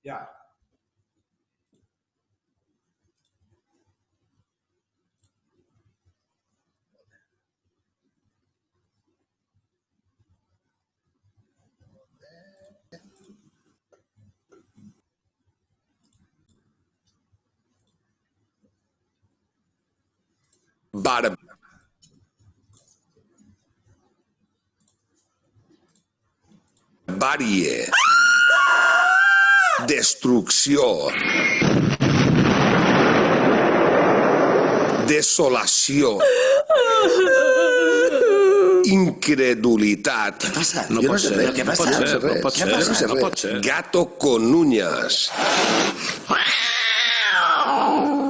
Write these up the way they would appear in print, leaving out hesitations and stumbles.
Ja. Barbàrie, destrucció, desolació, incredulitat. Què passa? No pot ser, Què no passa? pot ser. Gato con uñas.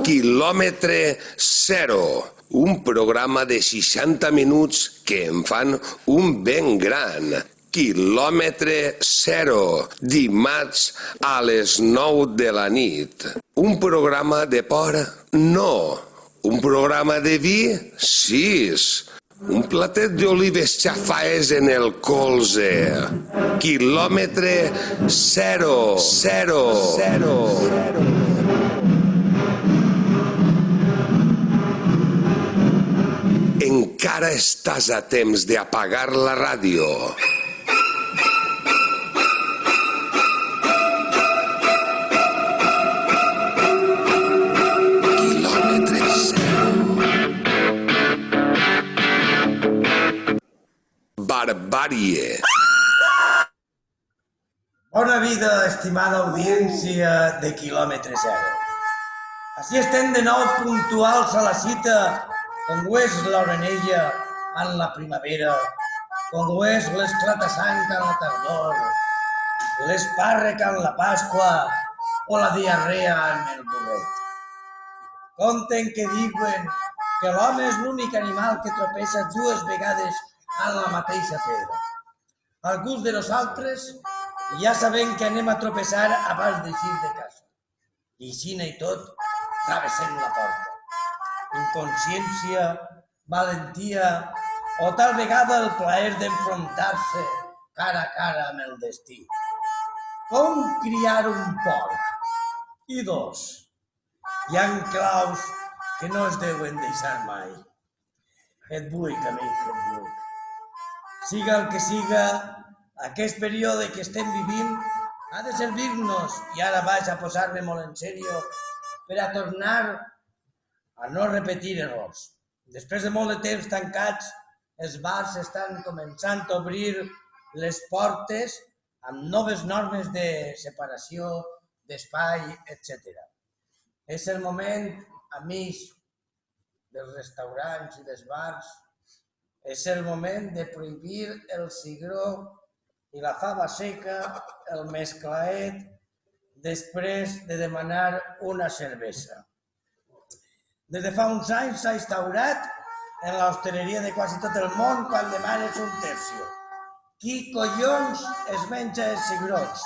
Quilòmetre zero. Un programa de 60 minuts que em fan un ben gran. Quilòmetre zero. Dimarts a les 9 de la nit. Un programa de por? No. Un programa de vi? 6. Un platet d'olives xafaes en el colze. Quilòmetre zero. Zero. Zero. Encara estàs a temps d'apagar la ràdio. Quilòmetre zero. Barbàrie. Bona vida, estimada audiència de Quilòmetre Zero. Així estem de nou puntuals a la cita, com ho és l'orenella en la primavera, com ho és l'esclata-sang en la tardor, l'espàrrec en la Pasqua o la diarrea en el burret. Conten que diuen que l'home és l'únic animal que tropeça 2 vegades en la mateixa pedra. Alguns de nosaltres ja sabem que anem a tropeçar abans d'eixir de casa. I així i tot, travessem la porta. Inconsciència, valentia o tal vegada el plaer d'enfrontar-se cara a cara amb el destí. Com criar un porc? I 2. Hi ha claus que no es deuen deixar mai. Et buic, amic, et buic. Siga el que siga, aquest període que estem vivint ha de servir-nos, i ara vaig a posar-me molt en sèrio, per a tornar a no repetir errors. Després de molt de temps tancats, els bars estan començant a obrir les portes amb noves normes de separació, d'espai, etc. És el moment, amics dels restaurants i dels bars, és el moment de prohibir el cigró i la fava seca, el mesclaet, després de demanar una cervesa. Des de fa uns anys s'ha instaurat en l'hostaleria de quasi tot el món quan demanes un tercio. Qui collons es menja els cigrots?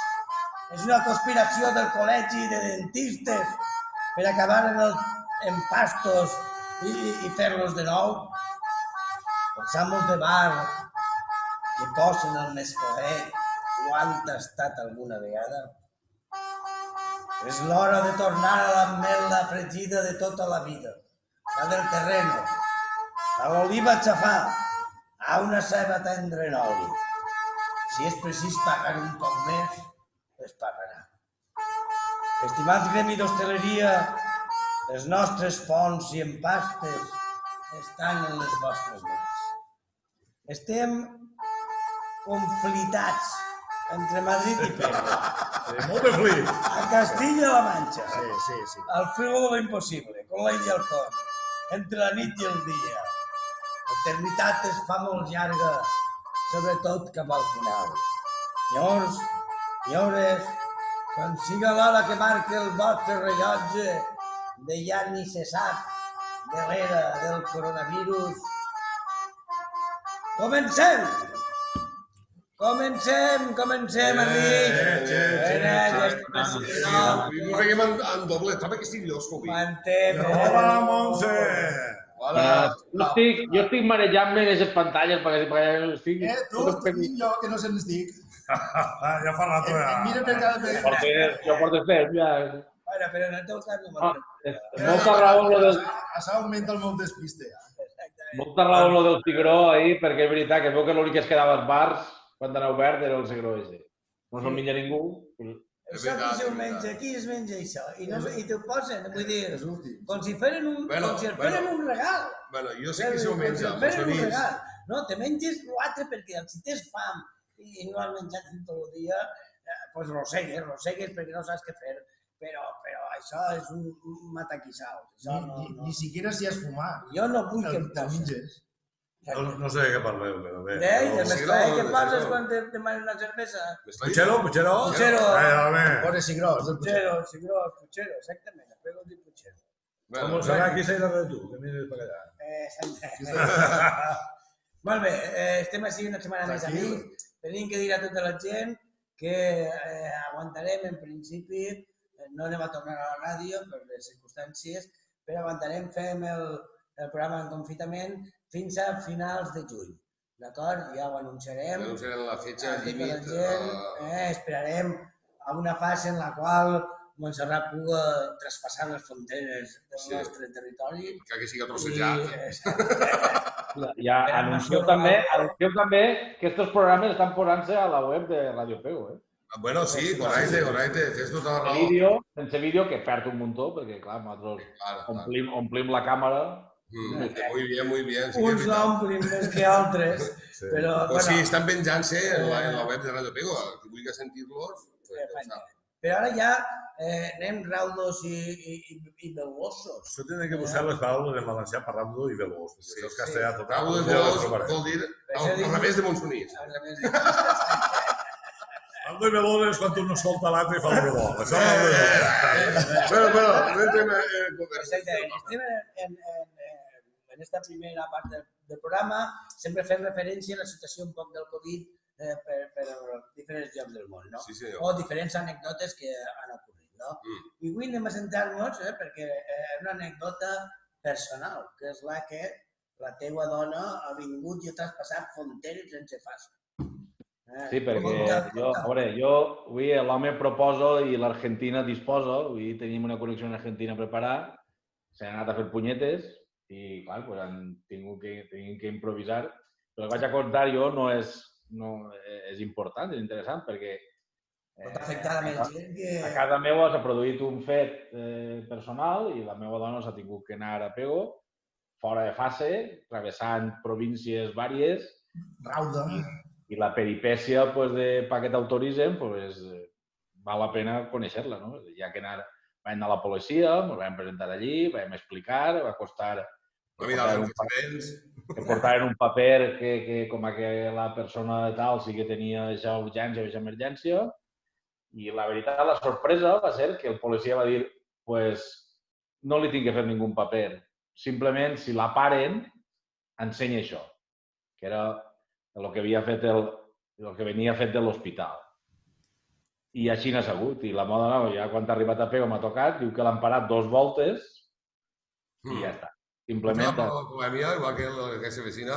És una conspiració del col·legi de dentistes per acabar en pastos i fer-los de nou? Els amos de bar que posen el mesclaet ho han tastat alguna vegada? És l'hora de tornar a l'ametla fregida de tota la vida, la del terreno, a l'oliva xafà, a una ceba tendra en oli. Si és precís pagar un poc més, es pagarà. Estimats gremi d'hostaleria, les nostres fonts i empastes estan en les vostres mans. Estem conflitats entre Madrid i Pérez. Molt de flit. A Castilla-La Mancha. Sí. Al filo de lo imposible, con la idea al cor, entre la nit i el dia. L'eternitat es fa molt llarga, sobretot cap al final. Senyors, senyores, quan siga l'hora que marque el vostre rellotge de ja ni se sap de l'era del coronavirus, comencem! Comencem, amics! Ho veiem en doble, també que estic llosco. Mantem! Hola, Montse! Hola. Jo estic marejant-me en aquestes pantalles perquè no les fiquis. Tu, jo que no se'n estic. Ja fa rato, ja. Mira per cada Jo porto temps, ja. Bueno, però en el teu cas no Ah, m'ha molta raó lo del, Això augmenta el meu despiste, ja. molta raó lo del cigró ahir, perquè és veritat que veu que l'únic que es quedava als bars quan anava obert era el cigró ese. No se'l menja ningú. Això aquí s'ho menja, aquí es menja això. I t'ho posen, vull dir, És últim. com si feren un regal. Bueno, jo sé que s'ho menja, Com si feren un Mosonís. regal. No, te menges l'altre perquè si tens fam i no has menjat tot el dia, doncs rosegues perquè no saps què fer. Però això és un mataquissau. Ni siquiera si has fumat. Jo no vull que em Te posin. menges. No sé de què parleu, però bé. De mesclar, què de poses cigró. quan te demanen una cervesa? Puchero? Puchero. Home. Pone cigrós. Puchero, puchero, exactament. Pego un puchero. Com serà aquí s'ha de tu, que mires per allà. Molt bé, estem així una setmana més amics. Tenim que dir a tota la gent que aguantarem en principi, no anem a tornar a la ràdio per les circumstàncies, però aguantarem, fem el programa en confitament fins a finals de juny. D'acord? Ja ho anunciarem. Anunciarem la fetxa A tota la límit. gent, esperarem a una fase en la qual Montserrat puga traspassar les fronteres del nostre territori. Que siga trossejat. Ja anuncieu també que aquests programes estan posant-se a la web de Radio Pego, Bueno, sí, correcte. Tens tota la raó. Sense vídeo, que perd un muntó, perquè, clar, nosaltres omplim la càmera. Muy bien. Sí, Uns l'omplin més que altres, però... Pues sí, estan penjant-se en la web de Radio Pego. Qui vulgui sentir-los, Però ara ja anem raudos i velosos. Eso tiene que buscar las palabras en valencià per raudo i veloç. Sí, És castellà total. Raudo de Veloç vol dir al revés de Monsonís. Raudo i veloç és quan un no escolta l'altre i fa el que vol. Això no és Bueno, no entrem Estem en aquesta primera part del programa, sempre fem referència a la situació un poc del Covid per diferents llocs del món, no? Sí, senyor. O diferents anècdotes que han ocorrit, no? I avui anem a centrar-nos, perquè és una anècdota personal, que és la que la teua dona ha vingut i ha traspassat fronteres sense fase. Sí, perquè jo avui l'home proposa i l'Argentina disposa, avui tenim una connexió en Argentina preparada, s'han anat a fer punyetes i, clar, pues han tingut que improvisar. Però el que vaig a contar jo no és important, és interessant, perquè Pot afectar a més gent que... a casa meva s'ha produït un fet personal i la meva dona s'ha tingut que anar a Pego, fora de fase, travessant províncies vàries. Rauda. I la peripècia de per què t'autoritzen val la pena conèixer-la, no? Ja que vam anar a la policia, ens vam presentar allí, vam explicar, va costar... Que portaven un paper que com que la persona de tal sí que tenia aquesta urgència o aquesta emergència. I la veritat, la sorpresa va ser que el policia va dir pues no li tinc que fer ningú paper. Simplement, si la paren, ensenya això, que era el que havia fet el que venia fet de l'hospital. I així n'ha sigut. I la moda, ja quan ha arribat a Pego m'ha tocat, diu que l'han parat 2 voltes i ja està. Simplement... Como la mía, igual que se vecina.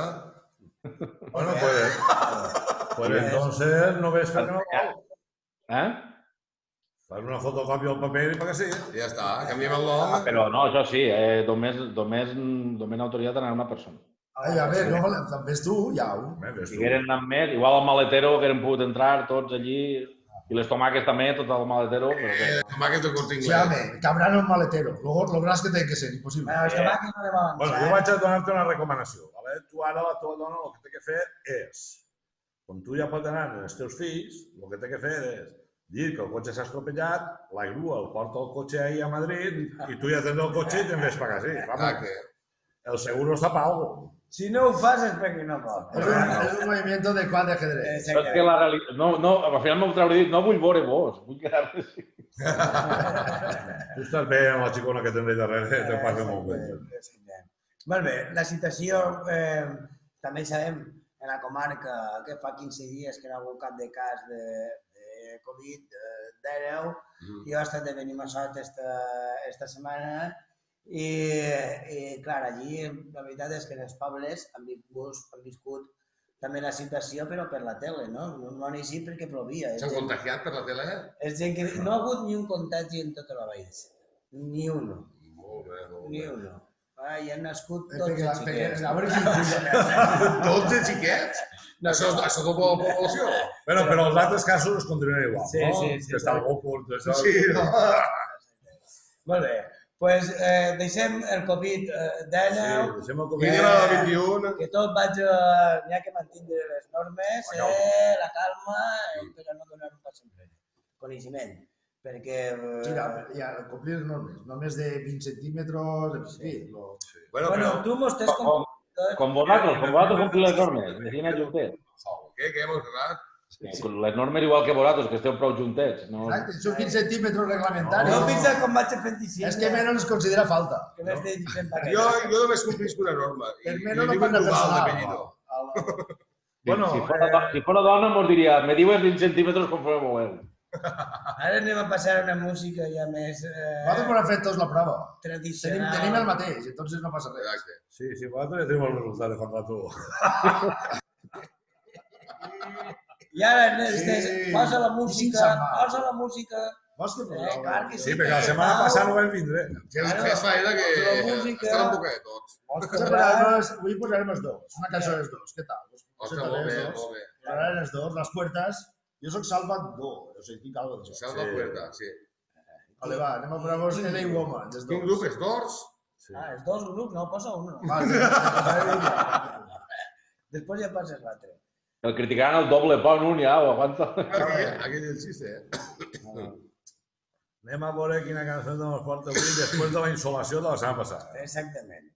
Bueno, pues entonces no ves que no vol. Fas una fotocòpia al paper i per què sí. Ja està, canviem el nom. Però no, això sí, només autoritat anar una persona. Ai, a veure, no, també és tu, ja. Si hagueren anat més, igual al maletero hagueren pogut entrar tots allí, i les tomàquets també, tot el maletero. Tomàquets de Corte Inglés. Sí, home, cabran un maletero. Lo gras que té que ser, impossible. Els tomàquets no anem a avançar. Bueno, jo vaig a donar-te una recomanació. Vale? Tu ara, la teva dona, el que té que fer és, com tu ja pots anar amb els teus fills, el que té que fer és dir que el cotxe s'ha estropellat, la grua el porta el cotxe ahí a Madrid i tu ja tens el cotxe i te'n ves per casa. Vamos, el seguro està pago. Si no ho fas és perquè no pot. És un movimiento de quad de ajedrez. Però és que la realitat... No, al final m'ho trauré dit, no vull veure vos, vull quedar-me així. Tu estàs bé amb la xicona que tens darrere, te passa molt bé. Molt bé, la situació també sabem en la comarca que fa 15 dies que hi ha hagut cap de cas de Covid-19. Jo he estat de Benimassot esta setmana i clar, allí la veritat és que en els pobles han viscut també la situació, però per la tele, no? No han eixit perquè plovia. S'han contagiat per la tele? És gent que no ha hagut ni un contagi en tota la vall de Cerdà. Ni un. Molt bé, molt Ni bé. un. Hi han nascut Perquè 12 xiquets. a veure si ens 12 xiquets? Això és tota la població? Bueno, però els altres casos es continuen igual, Sí, no? sí, sí. Que està algú ocult, això. Sí, no? Molt bé. Doncs deixem el Covid-19, Deixem el Covid. Mínim a la 21. que tot vaig... N'hi ha que mantindre les normes, la calma, però no donar un pas enrere. Coneixement. Perquè... Mira, ja, complir les normes, no més de 20 centímetres, en fi. Bueno, tu mos tens com... Com vosaltres complís les normes, vecina Juntet. Què hemos quedat? Les normes igual que vosaltres, que esteu prou juntets. No... Exacte, són 15 centímetres reglamentaris. No fixa com vaig a fer 25. És que menys es considera falta. Que m'has dit sempre Jo només complisc una norma. Per I menys no dic fan un de dual de personal. Benito. Bueno, si fora dona, mos diria, me diuen 20 centímetres conforme voleu. Ara anem a passar una música ja més Nosaltres hem fet tots la prova. tradicional. Tenim el mateix, entonces no passa res. Exacte. sí, vosaltres ja tenim el resultat de contra tu. I ara Sí. posa la I música, sense mal. posa la música. Vols que poseu? Clar que Sí, perquè la setmana passada no vam vindre. Fes faena que la música- estarà un poquet de tots. Avui posarem els dos, una cançó dels dos, què tal? Ostres, molt bé, molt bé. Posaran els dos, les puertas. Jo soc Salvador, o sigui, tinc algo d'això. Salva puerta, sí. Vale, va, anem a posar-vos LA Woman, dels Quin dos. grup és d'ors? Els dos grups, no, posa un. Vale, Després ja passes l'altre. El criticaran el doble pont un ja, ho aguanta. Aquí és el xiste, Anem a veure quina cançó ens porta avui després de la insolació de la setmana passada. Exactament.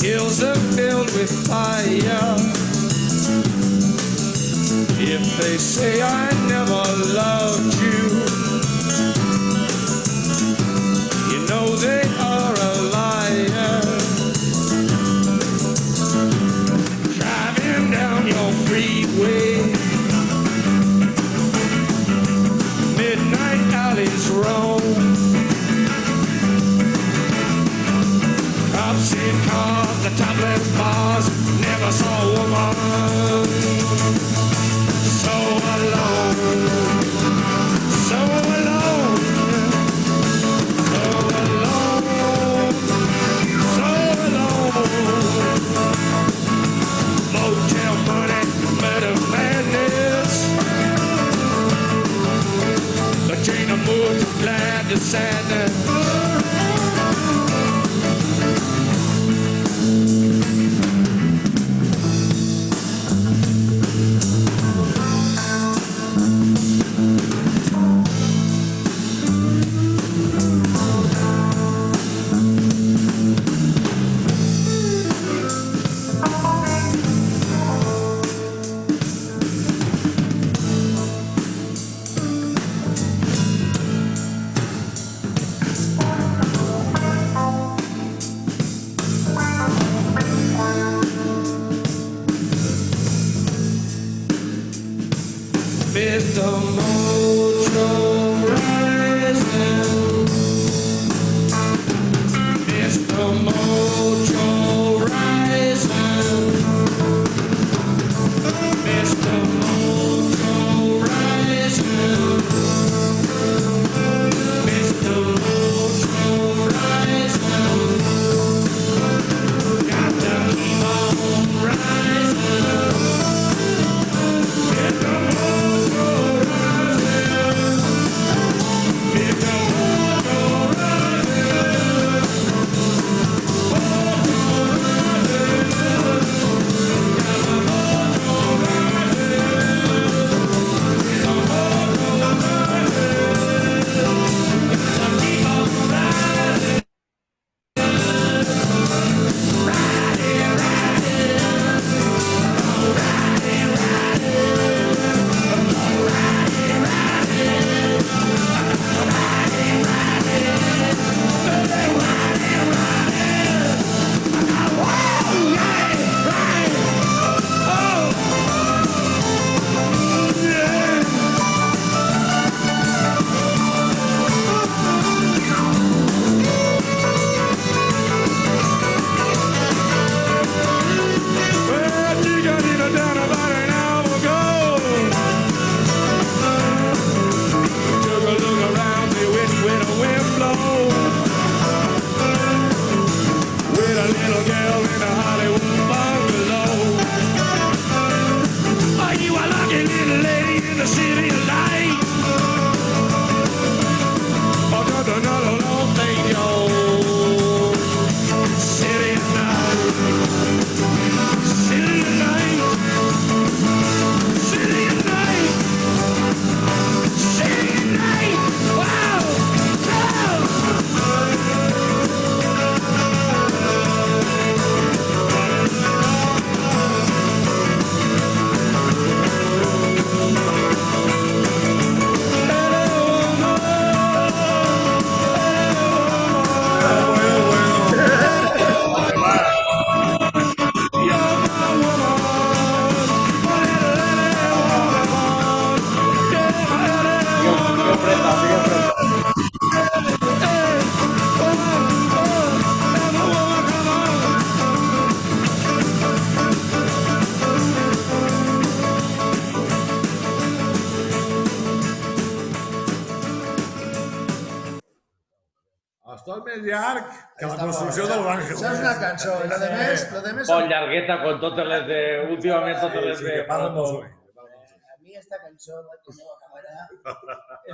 hills are filled with fire. If they say I never loved you, you know they are a liar. Driving down your freeway, midnight alleys roam, cops in cars, the topless bars, never saw a woman so alone, so alone, so alone, so alone. Motel money, murder madness, the chain of moods of glad to sadness. Mr. Mojo Rising, Mr. Mojo Rising, Mr. Mojo Rising, Mr. Mojo Rising, got to keep on rising. Mr. Mojo Està més llarg que la construcció del Àngel. Això és una cançó, i lo de més... Bon, llargueta, con totes les de... Últimament totes les de... Parla molt sovint. A mi esta cançó, que no acabarà,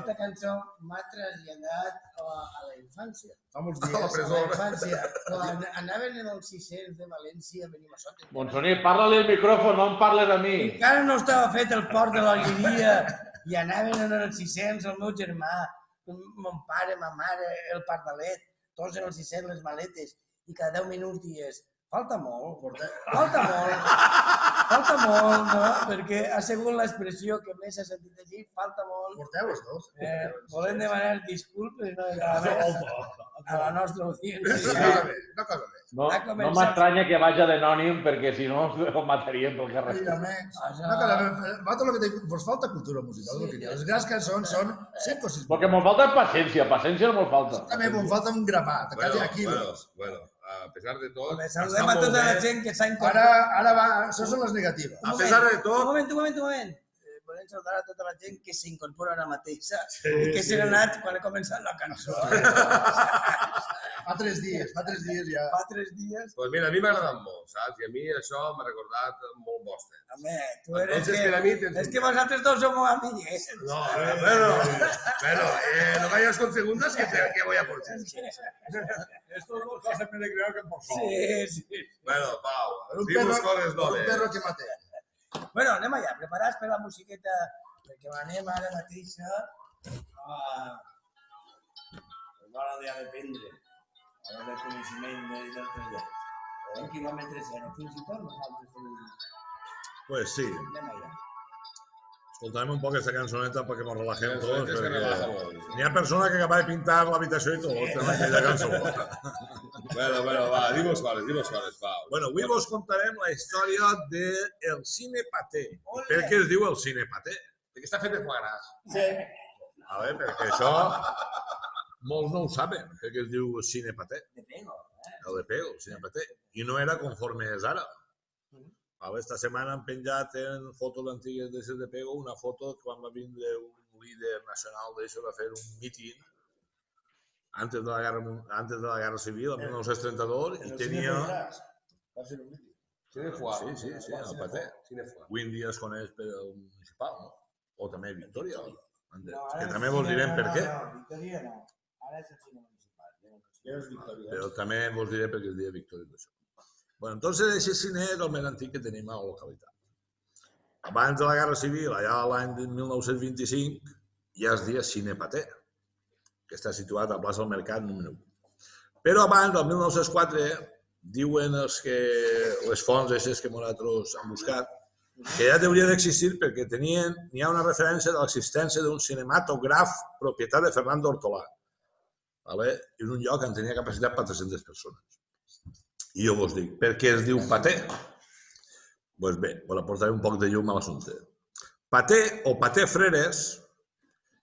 esta cançó m'ha traslladat a la infància. Fa molts A dies. la infància. Quan anaven en els 600 de València, venim a sota. Monsoní, parla-li el micròfon, no em parles a mi. Encara no estava fet el port de l'Alleria i anaven en els 600 el meu germà, mon pare, ma mare, el pardalet, tots en els 600 les maletes, i cada 10 minuts dies, falta molt, no? Perquè ha sigut l'expressió que més s'ha sentit així, falta molt. Porteu els dos. Volem demanar disculpes a la nostra audiència. Una cosa més. No m'estranya que vaja d'anònim, perquè si no el matarien pel carrer. Una cosa més. Vosaltres el que dic, vos falta cultura musical. Les grans cançons són 5 o 6. Perquè me'n falta paciència no me'n falta. També me'n falta un grapat, quasi aquí. Bueno, a pesar de tot... Saludem a tota la gent que s'ha incorporat. Ara va, això són les negatives. A pesar de tot... Un moment. Volem saludar a tota la gent que s'incorpora ara mateix i que s'ha anat quan ha començat la cançó. Fa 3 dies ja. Fa 3 dies. Pues mira, a mi m'ha agradat molt, saps? I a mi això m'ha recordat molt vostre. Home, tu eres que... És que vosaltres dos som amics. No, bueno, no vayas con segundas que voy a por ti. Estos dos cosas me de crear que por favor. Sí. Bueno, Pau, Un dius coses noves. perro que mate. Bueno, anem allà, preparats per la musiqueta, perquè anem ara mateix a l'hora d'aprendre, a l'hora de coneixement dels altres llocs. En quilòmetre zero, fins i tot nosaltres tenim. Pues sí. Anem allà. Escoltarem un poc aquesta cançoneta perquè nos relajemos todos. Es que relaja molt. N'hi ha persona que acaba de pintar l'habitació i tot, amb aquella cançó. Bueno, va, dimos cuáles, Pau. Bueno, avui vos contarem la història del cine paté. Per què es diu el cine paté? Perquè està fet de foie gras. Sí. A veure, perquè això molts no ho saben, perquè es diu cine paté. De pego, El de pego, el cine paté. I no era conforme és ara. Esta setmana han penjat en fotos antigues de pego una foto quan va vindre un líder nacional d'això a fer un míting antes de la guerra civil, en 1932, i tenia... Cine foie. Sí, el paté. Avui en dia es coneix per el municipal, no? O també Victòria, que també vos direm per què. No, Victòria no. Ara és el cine municipal. Però també vos diré per què es deia Victòria d'això. Bueno, entonces ese cine és el més antic que tenim a la localitat. Abans de la Guerra Civil, allà l'any 1925, ja es deia Cine Paté, que està situat a plaça del Mercat número 1. Però abans, del 1904, diuen les fonts aquestes que nosaltres hem buscat, que ja hauria d'existir perquè hi ha una referència de l'existència d'un cinematògraf propietat de Fernando Ortolà, en un lloc on tenia capacitat per 300 persones. I jo vos dic, per què es diu paté? Doncs bé, vos aportaré un poc de llum a l'assumpte. Paté o Paté Freres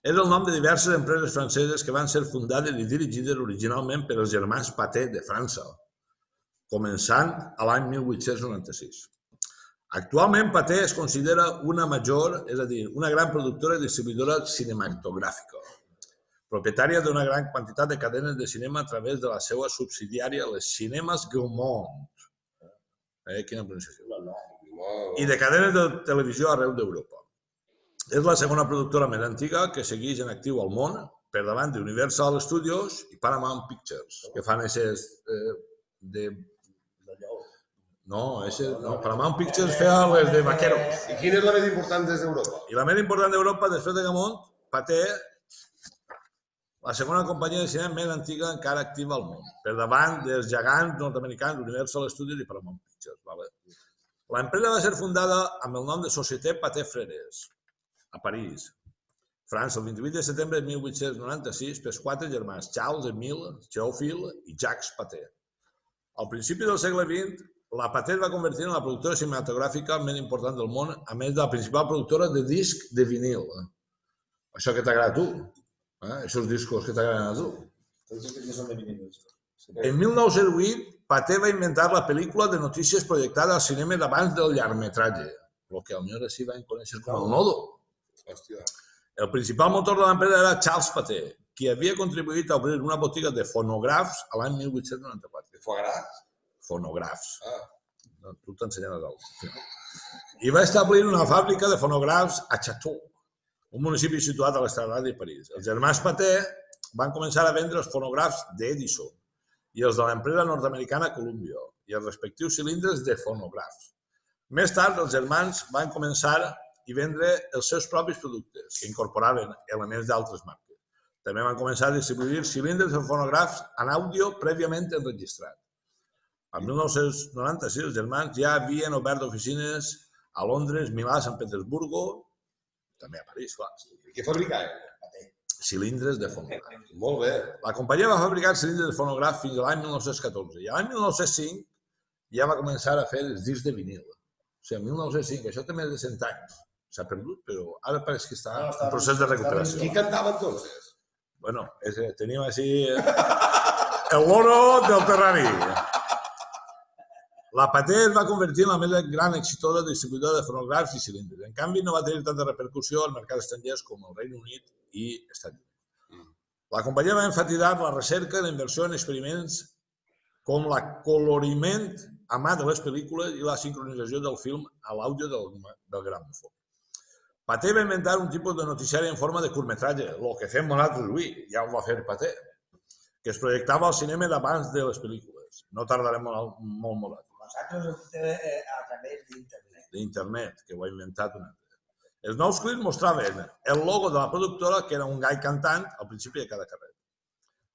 és el nom de diverses empreses franceses que van ser fundades i dirigides originalment per els germans Paté de França, començant a l'any 1896. Actualment Paté es considera una major, és a dir, una gran productora i distribuïdora cinematogràfica, propietària d'una gran quantitat de cadenes de cinema a través de la seva subsidiària, les Cinemes Gaumont. Quina pronunciació. I de cadenes de televisió arreu d'Europa. És la segona productora més antiga que segueix en actiu al món, per davant d'Universal Studios i Paramount Pictures, que fan aquestes de... No, Paramount Pictures feia les de vaqueros. I quina és la més important des d'Europa? I la més important d'Europa, després de Gaumont, Paté, la segona companyia de cinema més antiga encara activa al món, per davant dels gegants nord-americans Universal Studios i Paramount Pictures. L'empresa va ser fundada amb el nom de Société Paté Freres, a París, França, el 28 de setembre de 1896, per 4 germans, Charles, Émile, Théophile i Jacques Paté. Al principi del segle XX, la Paté es va convertir en la productora cinematogràfica més important del món, a més de la principal productora de disc de vinil. Això que t'agrada a tu. Esos discos que t'agraden a tu. En 1908, Paté va inventar la pel·lícula de notícies projectada al cinema d'abans del llargmetratge, el que potser així van conèixer com el Nodo. El principal motor de l'empresa era Charles Paté, qui havia contribuït a obrir una botiga de fonògrafs a l'any 1894. De foie gras? Fonògrafs. Tu t'ensenyaràs alguna. I va establir una fàbrica de fonògrafs a Château, un municipi situat a l'extraradi de París. Els germans Paté van començar a vendre els fonògrafs d'Edison i els de l'empresa nord-americana Columbia i els respectius cilindres de fonògrafs. Més tard, els germans van començar a vendre els seus propis productes, que incorporaven elements d'altres marques. També van començar a distribuir cilindres de fonògrafs en àudio prèviament enregistrat. El 1996 els germans ja havien obert oficines a Londres, Milà, Sant Petersburgo, també a París, clar. I què fabricaven? Cilindres de fonogràf. Molt bé. La companyia va fabricar cilindres de fonogràf fins a l'any 1914 i l'any 1905 ja va començar a fer els discs de vinil. O sigui, 1905, això té més de 100 anys. S'ha perdut, però ara pareix que està en procés de recuperació. Qui cantava entonces? Bueno, tenim així el loro del Terrari. La Paté es va convertir en la més gran exitosa distribuïdora de fonogràfics i cilindres. En canvi, no va tenir tanta repercussió al mercat estranger com el Regne Unit i Estats Units. La companyia va enfatitzar la recerca, la inversió en experiments com l'acoloriment a mà de les pel·lícules i la sincronització del film a l'àudio del gramòfon. Paté va inventar un tipus de noticiari en forma de curtmetratge, el que fem nosaltres avui, ja ho va fer Paté, que es projectava al cinema d'abans de les pel·lícules. No tardarem molt. Nosaltres a través d'internet. D'internet, que ho ha inventat un altre. Els nous clips mostraven el logo de la productora, que era un gai cantant, al principi de cada carrer.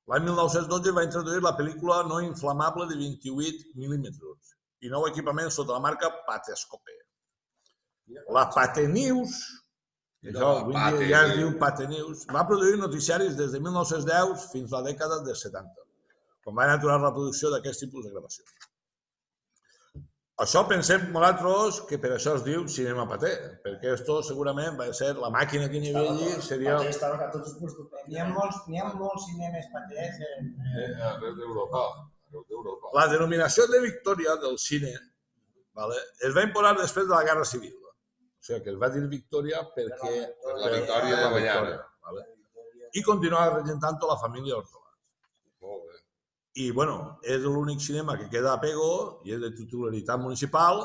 L'any 1912 va introduir la pel·lícula no inflamable de 28 mil·límetres i nou equipament sota la marca Patescope. La Patenews, que això avui dia ja es diu Patenews, va produir noticiaris des de 1910 fins a la dècada dels 70, quan van aturar la producció d'aquest tipus de gravació. Això pensem nosaltres que per això es diu cinema Paté, perquè esto segurament va ser la màquina que hi havia allí, seria... Paté estava a tots els puestos. N'hi ha molts cinemes patès Arreu d'Europa. La denominació de Victòria del cine es va imposar després de la Guerra Civil. O sigui que es va dir Victòria perquè... Per la victòria de Guanyana. I continuava regentant-ho la família Hortolà. Molt bé. I, bueno, és l'únic cinema que queda a Pego i és de titularitat municipal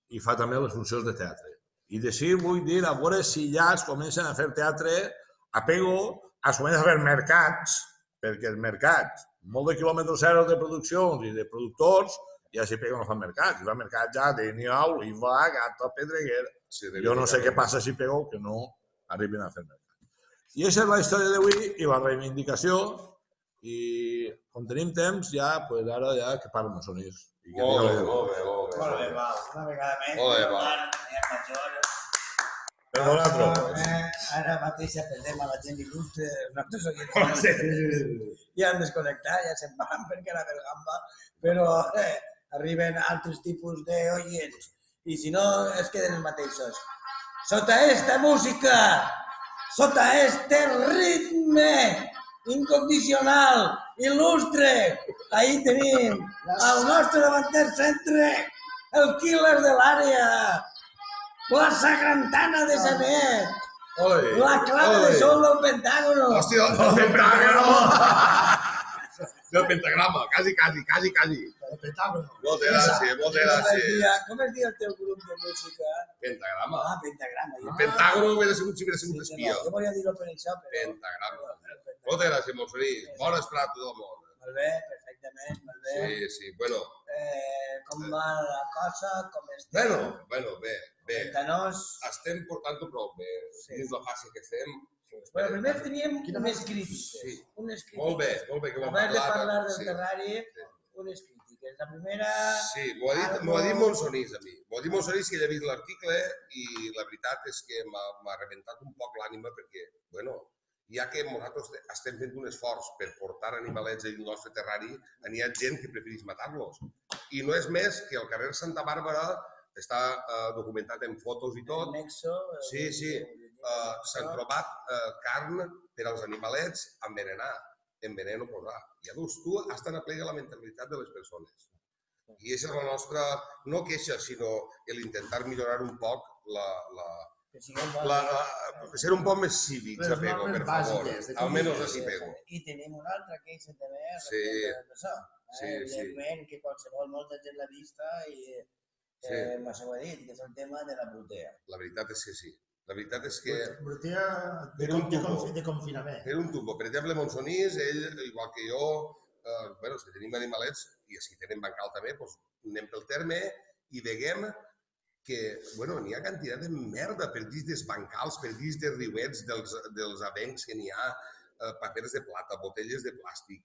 i fa també les funcions de teatre. I d'ací vull dir, a veure si ja es comencen a fer teatre a Pego, es comencen a fer mercats, perquè els mercats, molt de quilòmetres zero de produccions i de productors, ja si Pego no fa mercats. Hi fa mercats ja de Niau, Oliva, Gata, Pedreguer. Jo no sé què passa si Pego que no arriben a fer mercats. I aquesta és la història d'avui i la reivindicació. I com tenim temps, ja, doncs ara ja que parlen els sonits. Molt bé. Molt bé, va. Una vegada més. Molt bé, va. Per vosaltres. Ara mateix ja perdem a la gent il·lustre, els nostres oients ja han desconnectat, ja se'n van perquè era Belgamba, però arriben altres tipus d'oients i si no es queden els mateixos. Sota esta música, sota este ritme incondicional, il·lustre, ahí tenim el nostre davanter centre, el killer de l'àrea, la sagrantana de Sanet, la clave de sol del Pentágono. Hòstia, el Pentágono! El pentagrama, quasi. El Pentágono. Moltes gràcies. Com es diu el teu grup de música? Pentagrama. Ah, Pentagrama. El Pentágono hauria sigut si hubiera sigut espia. Jo volia dir-ho per això, però... Pentagrama. Moltes gràcies, Monsorí. Bon esperat a tot el món. Molt bé, perfectament, molt bé. Sí, bueno. Com va la cosa, com estem? Bueno, bé. Pentanós. Estem portant-ho prou bé. Dins la fase que estem. Però primer teníem unes crítiques. Sí. Unes crítiques. Molt bé, que ho hem Abans de parlat. parlar del terrari, unes crítiques. La primera... Sí, m'ho ha dit Monsonís a mi. M'ho ha dit Monsonís que ell ha vist l'article i la veritat és que m'ha rebentat un poc l'ànima perquè, bueno, ja que nosaltres estem fent un esforç per portar animalets al nostre terrari, n'hi ha gent que prefereix matar-los. I no és més que el carrer Santa Bàrbara està documentat en fotos i tot. Sí, s'han trobat carn per als animalets envenenar, en veneno posar. I llavors tu has d'anar a plegar la mentalitat de les persones. I aquesta és la nostra, no queixa, sinó l'intentar millorar un poc ser un poc més cívics a Pego, per favor. Almenys així Pego. I tenim una altra queixa també d'això. Evidentment que qualsevol molta gent l'ha vista i m'ho he dit, que és el tema de la brutea. La veritat és que sí. La veritat és que... Brutea de confinament. Per un tubo. Per exemple, Monsonís, ell, igual que jo, si tenim animalets, i si tenen bancal també, doncs anem pel terme i veiem que n'hi ha quantitat de merda per dins dels bancals, per dins dels riuets, dels avencs que n'hi ha, papers de plata, botelles de plàstic,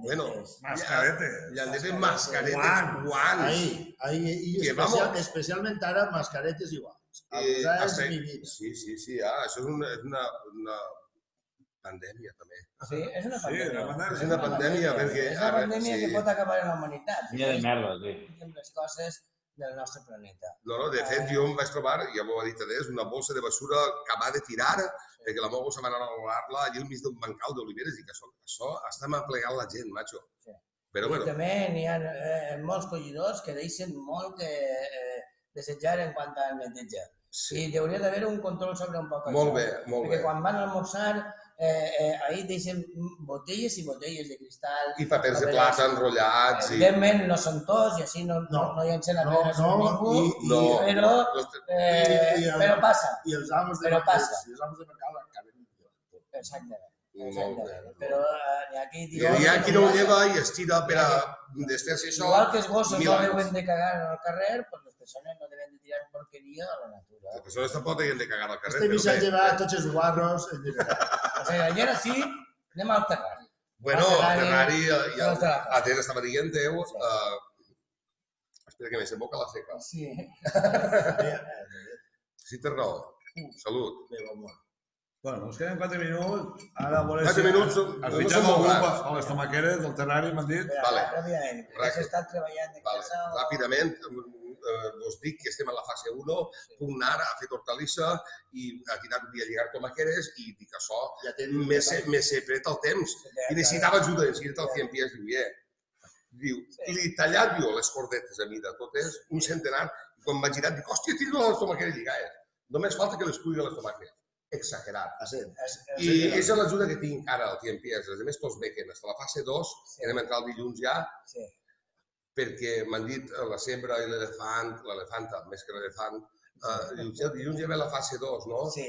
Bueno, Mascarete. li han de fer mascaretes, guants. Ahí, especialment ara, mascaretes i guants. Abusar és mi vida. Sí, això és una pandèmia, també. Sí, és una Sí, pandèmia. És una pandèmia, perquè... És una pandèmia que pot acabar amb la humanitat. Dia de merda, sí. Amb les coses del nostre planeta. No, de fet, jo em vaig trobar, ja m'ho ha dit adés, una bossa de basura acabada de tirar, perquè la meva gossa va anar a volar-la allà al mig d'un bancal d'oliveres i que això està aplegant la gent, macho. Però I bueno, també n'hi ha molts collidors que deixen molt que desitjar en quant a neteja. I hauria d'haver un control sobre un poc això. molt bé, molt bé. Perquè quan van a almorzar, ahí deixen botelles i botelles de cristal. I papers de plata enrotllats. Evidentment no són tots i així no hi encén la pedra sobre ningú, però passa. I els amos de mercat acaben millor. Exactament. Molt bé. Però aquí... Hi ha qui no ho lleva i es tira per a desfer-se això. Igual que els gossos no Milans. deuen de cagar al carrer, pues les persones no deuen de tirar porqueria a la natura. Les persones tampoc havien de cagar al carrer. Este missatge va a tots els guarros en general. O sigui, i ara sí, anem al terrari. Bueno, el terrari, Terrari. estava dient, espera que me s'emboca la seca. Sí. Sí, té raó. Salut. Bueno, ens queden 4 minuts. Ara volem... 4 minuts, has no fitxat som el molt grup grans. a les tomaqueres del terrari, m'han dit. Vale. Ràpidament, has estat treballant de Vale. casa... Ràpidament, us dic que estem a la fase 1, puc anar a fer hortalissa i a tirar a lligar tomaqueres i dic això, me sepret el temps. I necessitava ajuda, necessitava el CMP, diu, li he tallat jo les cordetes a mida totes, un centenar, i quan m'ha girat dic, hòstia, tiro les tomaqueres lligades. Només falta que les cuidi les tomaqueres. Exagerat. I és l'ajuda que tinc ara al TMPS. Els altres tots bequen. Fins a la fase 2, que anem a entrar el dilluns ja, perquè m'han dit la sembra i l'elefanta, més que l'elefant, dilluns ja ve la fase 2, no? Sí.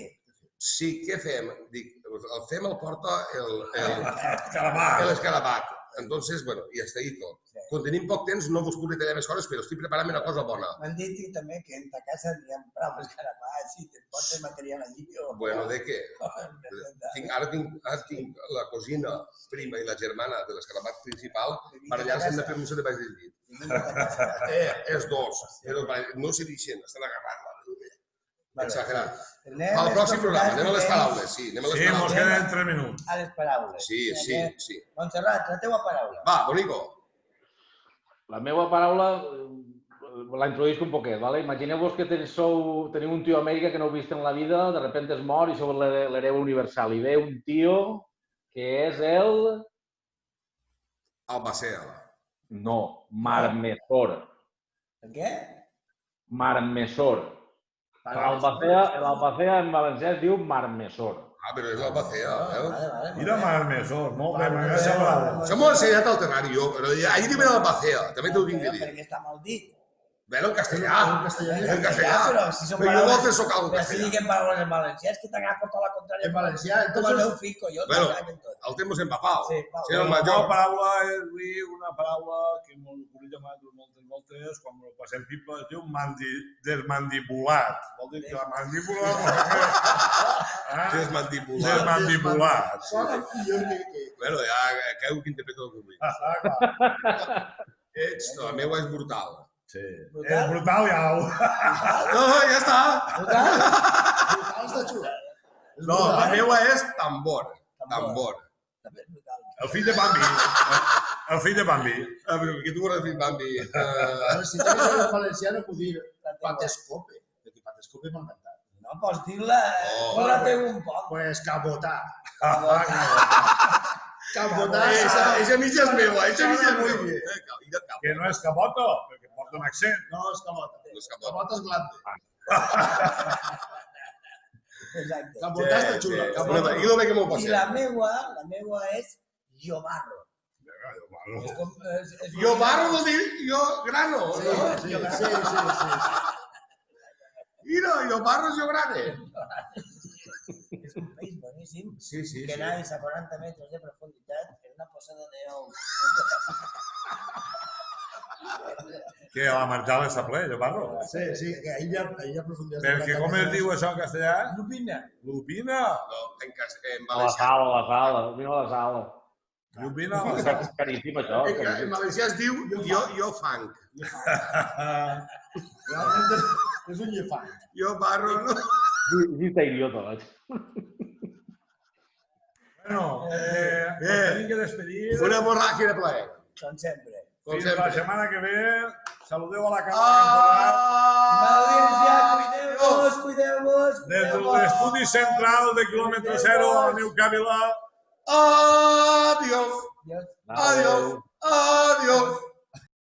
Sí, què fem? Dic, el fem el porta Escarabat. l'escarabat. Entonces, bueno, i hasta ahí tot. Quan tenim poc temps no vos puc detallar més coses, però estic preparant una cosa bona. M'han dit també que en ta casa n'hi ha prou escarabats i que pot ser material allí. Bueno, de què? Ara tinc la cosina prima i la germana de l'escarabat principal, barallant-se en la permissió de baix del llit. Els dos, però no se deixen, estan agarrant. Exagerat. Al pròxim programa, anem a les paraules, sí, anem a les Sí, ens paraules. queden 3 minuts. A les paraules. Sí. Montserrat, la teua paraula. Va, bonico. La meva paraula la introduïsc un poquet, ¿vale? Imagineu-vos que teniu un tio a Amèrica que no heu vist en la vida, de repente es mor i sou l'hereu universal. I ve un tio que és el... Albacea. No, Marmesor. El què? Marmesor. L'Albacea en valencià es diu Marmesor. Ah, però és l'Albacea, Vale. Mira Marmesor, molt bé, m'agrada bravo. Això m'ho ha ensenyat al terrari, jo, però ahir diuen l'Albacea, també t'ho vinc a dir. Perquè està mal dit. Bueno, en castellà. En castellà. Però si són Però jo paraules... vol fer socar en Però si castellà. diguem paraules en valencià, és que t'han portat la contrària En valencià, Com el meu fico, jo Bueno, t'engany en tot. el temps empapau. Sí, Pau. Senyor La meva Major. paraula és avui una paraula que m'ho he llamat moltes voltes, quan me passem pipa, es diu desmandibulat. Vol dir que la mandíbula... Desmandibulat. Desmandibulat. Sona millor que... Bueno, ja cau que interpreta el que vulgui. La meva és brutal. Sí. És brutal ja. No, ja està. Brutal està xula. No, la meva és tambor. Tambor. El fill de Bambi. El fill de Bambi. A veure, què tu vols dir, Bambi? Si tens en valencià no puc dir patescope, perquè patescope m'ha encantat. No pots dir-la, Oh. la té un poc. Pues cabotar. Ah, Cabotar. Eixa mitja és meva, eixa mitja és meva. Que no és caboto, perquè porta un accent. No, és cabota. No és cabota. Cabota és glande. Exacte. Cabotar està xula. Bueno, i el bé que m'ho I passem. la meua és llobarro. És com, Jo barro vol dir jo grano, no? Sí. Mira, jo barro és jo grane. És un peix boníssim Sí, que naix a 40 metres de profunditat en una posada d'ous. Que a la marjala està ple, jo parlo. Sí, que ahir ja profunditat. Perquè com es diu això en castellà? Lupina. Lupina. No, en A la valencià. sala, vine a la sala. Llupina, És caríssim, això. En valencià es diu jo fang. Realment és un llefant. Jo barro, no? Sí, està idiota, vaig. Bueno, tenim que despedir. Una hemorràgia de plaer. Com sempre. Fins la setmana que ve. Saludeu a la càmera. Cuideu-vos, cuideu-vos. Des de l'estudi central de quilòmetre zero al meu Càvila. Adiós. Adiós. Adiós. Adiós.